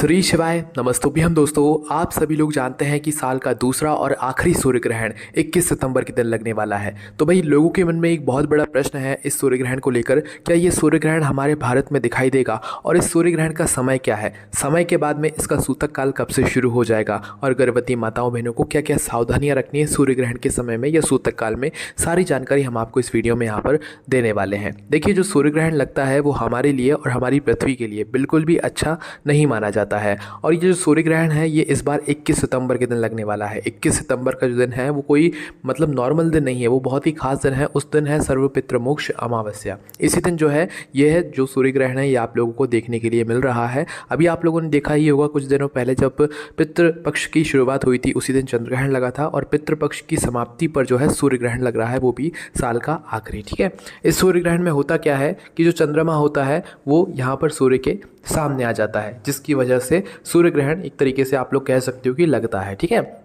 श्री शिवाय नमस्तुभ्यम। दोस्तों, आप सभी लोग जानते हैं कि साल का दूसरा और आखिरी सूर्य ग्रहण 21 सितंबर के दिन लगने वाला है। तो भाई लोगों के मन में एक बहुत बड़ा प्रश्न है इस सूर्य ग्रहण को लेकर, क्या ये सूर्य ग्रहण हमारे भारत में दिखाई देगा और इस सूर्य ग्रहण का समय क्या है, समय के बाद में इसका सूतक काल कब से शुरू हो जाएगा और गर्भवती माताओं बहनों को क्या क्या सावधानियाँ रखनी है सूर्य ग्रहण के समय में या सूतक काल में, सारी जानकारी हम आपको इस वीडियो में यहाँ पर देने वाले हैं। देखिए, जो सूर्य ग्रहण लगता है वो हमारे लिए और हमारी पृथ्वी के लिए बिल्कुल भी अच्छा नहीं माना जाता है। और ये जो सूर्य ग्रहण है ये इस बार 21 सितंबर के दिन लगने वाला है। 21 सितंबर का जो दिन है वो कोई मतलब नॉर्मल दिन नहीं है, वो बहुत ही खास दिन है। उस दिन है सर्वपितृमोक्ष अमावस्या। इसी दिन जो है ये है जो सूर्य ग्रहण है ये आप लोगों को देखने के लिए मिल रहा है। अभी आप लोगों ने देखा ही होगा कुछ दिनों पहले जब पितृपक्ष की शुरुआत हुई थी उसी दिन चंद्र ग्रहण लगा था और पितृपक्ष की समाप्ति पर जो है सूर्य ग्रहण लग रहा है, वो भी साल का आखिरी। ठीक है, इस सूर्य ग्रहण में होता क्या है कि जो चंद्रमा होता है वो यहाँ पर सूर्य के सामने आ जाता है, जिसकी वजह से सूर्य ग्रहण एक तरीके से आप लोग कह सकते हो कि लगता है। ठीक है,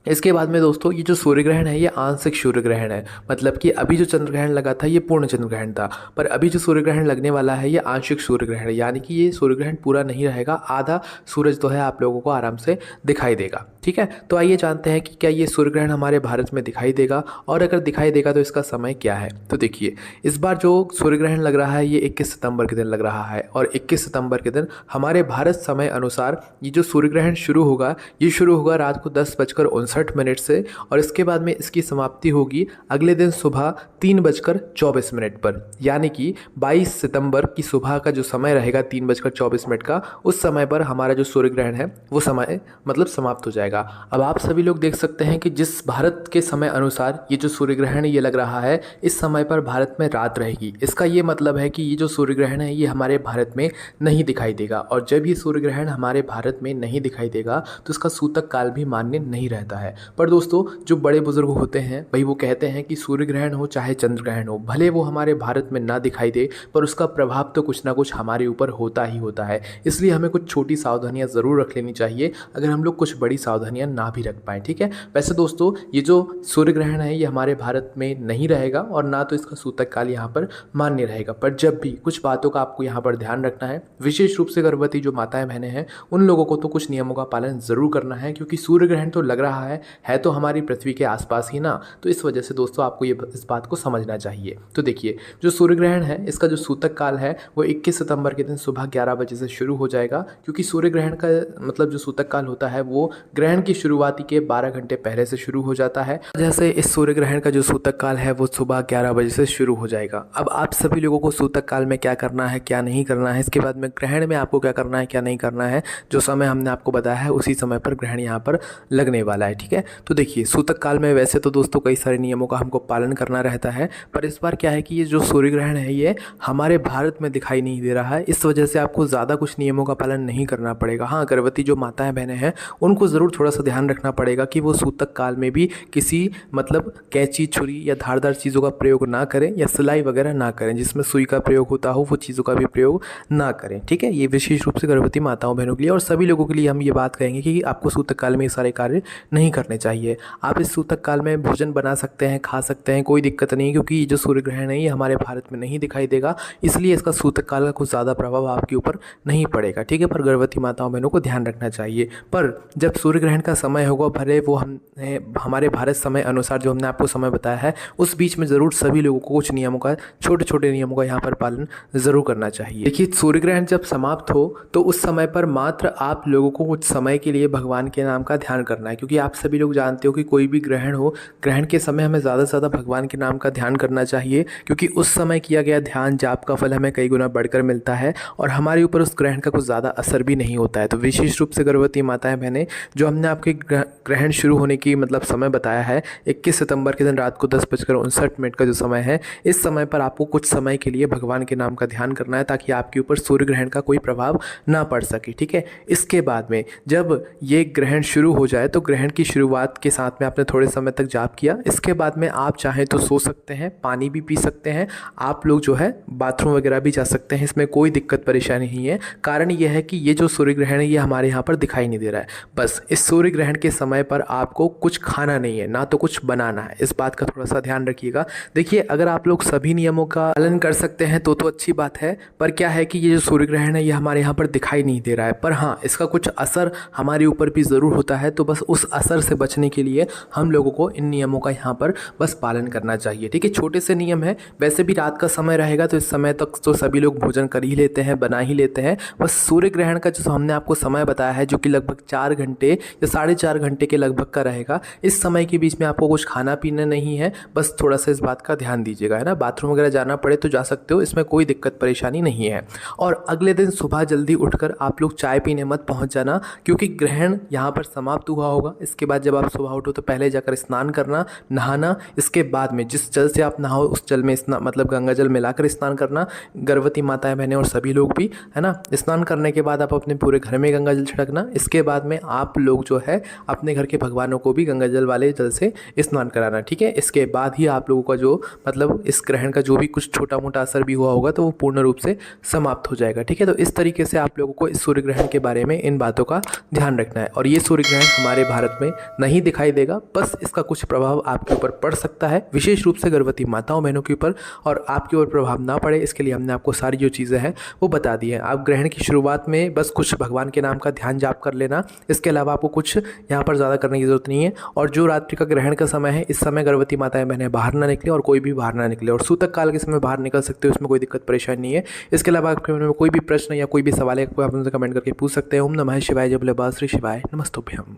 इसके बाद में दोस्तों ये जो सूर्य ग्रहण है ये आंशिक सूर्य ग्रहण है, मतलब कि अभी जो चंद्र ग्रहण लगा था ये पूर्ण चंद्र ग्रहण था, पर अभी जो सूर्य ग्रहण लगने वाला है ये आंशिक सूर्य ग्रहण है, यानी कि ये सूर्य ग्रहण पूरा नहीं रहेगा, आधा सूरज तो है आप लोगों को आराम से दिखाई देगा। ठीक है, तो आइए जानते हैं कि क्या ये सूर्य ग्रहण हमारे भारत में दिखाई देगा और अगर दिखाई देगा तो इसका समय क्या है। तो देखिए, इस बार जो सूर्य ग्रहण लग रहा है ये 21 सितंबर के दिन लग रहा है और 21 सितंबर के दिन हमारे भारत समय अनुसार ये जो सूर्य ग्रहण शुरू होगा ये शुरू होगा रात को 10:59 से और इसके बाद में इसकी समाप्ति होगी अगले दिन सुबह 3:24 पर, यानी कि 22 सितंबर की सुबह का जो समय रहेगा 3:24 का, उस समय पर हमारा जो सूर्य ग्रहण है वो समय मतलब समाप्त हो जाएगा। अब आप सभी लोग देख सकते हैं कि जिस भारत के समय अनुसार ये जो सूर्य ग्रहण ये लग रहा है इस समय पर भारत में रात रहेगी। इसका ये मतलब है कि ये जो सूर्य ग्रहण है ये हमारे भारत में नहीं दिखाई देगा और जब ये सूर्य ग्रहण हमारे भारत में नहीं दिखाई देगा तो इसका सूतक काल भी मान्य नहीं रहता है। पर दोस्तों, जो बड़े बुजुर्ग होते हैं भाई वो कहते हैं कि सूर्य ग्रहण हो चाहे चंद्र ग्रहण हो, भले वो हमारे भारत में ना दिखाई दे पर उसका प्रभाव तो कुछ ना कुछ हमारे ऊपर होता ही होता है। इसलिए हमें कुछ छोटी सावधानियां ज़रूर रख लेनी चाहिए अगर हम लोग कुछ बड़ी सावधानियां ना भी रख पाएँ। ठीक है, वैसे दोस्तों ये जो सूर्य ग्रहण है ये हमारे भारत में नहीं रहेगा और ना तो इसका सूतक काल यहाँ पर मान्य रहेगा, पर जब भी कुछ बातों का आपको यहाँ पर ध्यान रखना है, विशेष रूप से गर्भवती जो माताएं बहनें हैं उन लोगों को तो कुछ नियमों का पालन ज़रूर करना है, क्योंकि सूर्य ग्रहण तो लग रहा है तो हमारी पृथ्वी के आसपास ही ना, तो इस वजह से दोस्तों आपको ये इस बात को समझना चाहिए। तो देखिए, जो सूर्य ग्रहण है इसका जो सूतक काल है वो 21 सितंबर के दिन सुबह 11 बजे से शुरू हो जाएगा, क्योंकि सूर्य ग्रहण का मतलब जो सूतक काल होता है वो ग्रहण की शुरुआती के 12 घंटे पहले से शुरू हो जाता है। जैसे इस सूर्य ग्रहण का जो सूतक काल है वो सुबह 11 बजे से शुरू हो जाएगा। अब आप सभी लोगों को सूतक काल में क्या करना है क्या नहीं करना है, इसके बाद में ग्रहण में आपको क्या करना है क्या नहीं करना है, जो समय हमने आपको बताया है उसी समय पर ग्रहण यहाँ पर लगने वाला है। ठीक है, तो देखिए सूतक काल में वैसे तो दोस्तों कई सारे नियमों का हमको पालन करना रहता है, पर इस बार क्या है कि ये जो सूर्य ग्रहण है ये हमारे भारत में दिखाई नहीं दे रहा है, इस वजह से आपको ज़्यादा कुछ नियमों का पालन नहीं करना पड़ेगा। हाँ, गर्भवती जो माताएं बहनें हैं उनको ज़रूर थोड़ा सा ध्यान रखना पड़ेगा कि वो सूतक काल में भी किसी मतलब कैंची छुरी या धारदार चीज़ों का प्रयोग ना करें या सिलाई वगैरह ना करें, जिसमें सुई का प्रयोग होता हो वो चीज़ों का भी प्रयोग ना करें। ठीक है, ये विशेष रूप से गर्भवती माताओं बहनों के लिए और सभी लोगों के लिए हम ये बात कहेंगे कि आपको सूतक काल में ये सारे कार्य नहीं करने चाहिए। आप इस सूतक काल में भोजन बना सकते हैं, खा सकते हैं, कोई दिक्कत नहीं, क्योंकि ये जो सूर्य ग्रहण है ये हमारे भारत में नहीं दिखाई देगा, इसलिए इसका सूतक काल का कुछ ज़्यादा प्रभाव आपके ऊपर नहीं पड़ेगा। ठीक है, पर गर्भवती माताओं बहनों को ध्यान रखना चाहिए। पर जब सूर्य ग्रहण का समय होगा, भले वो हमारे भारत समय अनुसार जो हमने आपको समय बताया है उस बीच में ज़रूर सभी लोगों को कुछ नियमों का, छोटे छोटे नियमों का यहाँ पर पालन ज़रूर करना चाहिए। देखिए, सूर्य ग्रहण जब समाप्त हो तो उस समय पर मात्र आप लोगों को कुछ समय के लिए भगवान के नाम का ध्यान करना है, क्योंकि आप सभी लोग जानते हो कि कोई भी ग्रहण हो, ग्रहण के समय हमें ज़्यादा से ज़्यादा भगवान के नाम का ध्यान करना चाहिए, क्योंकि उस समय किया गया ध्यान जाप का फल हमें कई गुना बढ़कर मिलता है और हमारे ऊपर उस ग्रहण का कुछ ज़्यादा असर भी नहीं होता है। तो विशेष रूप से गर्भवती माताएं बहनें, जो हमने आपके ग्रहण शुरू होने की मतलब समय बताया है 21 सितंबर के दिन रात को 10:59 का जो समय है, इस समय पर आपको कुछ समय के लिए भगवान के नाम का ध्यान करना है ताकि आपके ऊपर सूर्य ग्रहण का कोई प्रभाव ना पड़ सके। ठीक है, इसके बाद में जब ये ग्रहण शुरू हो जाए तो ग्रहण की शुरुआत के साथ में आपने थोड़े समय तक जाप किया, इसके बाद में आप चाहें तो सो सकते हैं, पानी भी पी सकते हैं, आप लोग जो है बाथरूम वगैरह भी जा सकते हैं, इसमें कोई दिक्कत परेशानी नहीं है। कारण यह है कि ये जो सूर्य ग्रहण है ये हमारे यहाँ पर दिखाई नहीं दे रहा है। बस इस सूर्य ग्रहण के समय पर आपको कुछ खाना नहीं है, ना तो कुछ बनाना है, इस बात का थोड़ा सा ध्यान रखिएगा। देखिए, अगर आप लोग सभी नियमों का पालन कर सकते हैं तो अच्छी बात है, पर क्या है कि ये जो सूर्य ग्रहण है ये हमारे यहाँ पर दिखाई नहीं दे रहा है, पर हाँ इसका कुछ असर हमारे ऊपर भी ज़रूर होता है। तो बस उस असर से बचने के लिए हम लोगों को इन नियमों का यहाँ पर बस पालन करना चाहिए, ठीक है। छोटे से नियम है, वैसे भी रात का समय रहेगा तो इस समय तक तो सभी लोग भोजन कर ही लेते हैं, बना ही लेते हैं। बस सूर्य ग्रहण का जो हमने आपको समय बताया है जो कि लगभग 4 घंटे या 4.5 घंटे के लगभग का रहेगा, इस समय के बीच में आपको कुछ खाना पीना नहीं है। बस थोड़ा सा इस बात का ध्यान दीजिएगा, है ना। बाथरूम वगैरह जाना पड़े तो जा सकते हो, इसमें कोई दिक्कत परेशानी नहीं है। और अगले दिन सुबह जल्दी उठकर आप लोग चाय पीने मत पहुंच जाना, क्योंकि ग्रहण यहाँ पर समाप्त हुआ होगा। इसके बाद जब आप सुबह उठो तो पहले जाकर स्नान करना, नहाना, इसके बाद में जिस जल से आप नहाओ उस जल में स्नान मतलब गंगा जल मिलाकर स्नान करना, गर्भवती माताएं बहनें और सभी लोग भी, है ना। स्नान करने के बाद आप अपने पूरे घर में गंगा जल छिड़कना। इसके बाद में आप लोग जो है अपने घर के भगवानों को भी गंगा जल वाले जल से स्नान कराना, ठीक है। इसके बाद ही आप लोगों का जो मतलब इस ग्रहण का जो भी कुछ छोटा मोटा असर भी हुआ होगा तो वो पूर्ण रूप से समाप्त हो जाएगा, ठीक है। तो इस तरीके से आप लोगों को इस सूर्य ग्रहण के बारे में इन बातों का ध्यान रखना है। और ये सूर्य ग्रहण हमारे भारत में नहीं दिखाई देगा, बस इसका कुछ प्रभाव आपके ऊपर पड़ सकता है, विशेष रूप से गर्भवती माताओं बहनों के ऊपर, और आपके ऊपर प्रभाव ना पड़े इसके लिए हमने आपको सारी जो चीज़ें हैं वो बता दी है। आप ग्रहण की शुरुआत में बस कुछ भगवान के नाम का ध्यान जाप कर लेना, इसके अलावा आपको कुछ यहाँ पर ज़्यादा करने की ज़रूरत नहीं है। और जो रात्रि का ग्रहण का समय है, इस समय गर्भवती माताएं बहनें बाहर ना निकले और कोई भी बाहर ना निकले, और सूतक काल के समय बाहर निकल सकते हो, उसमें कोई दिक्कत परेशानी नहीं है। इसके अलावा आपके मन में कोई भी प्रश्न या कोई भी सवाल है, आप हमसे कमेंट करके पूछ सकते हैं। ओम नमः शिवाय, जय भोले बाबा श्री शिवाय, नमस्तुभ्यम।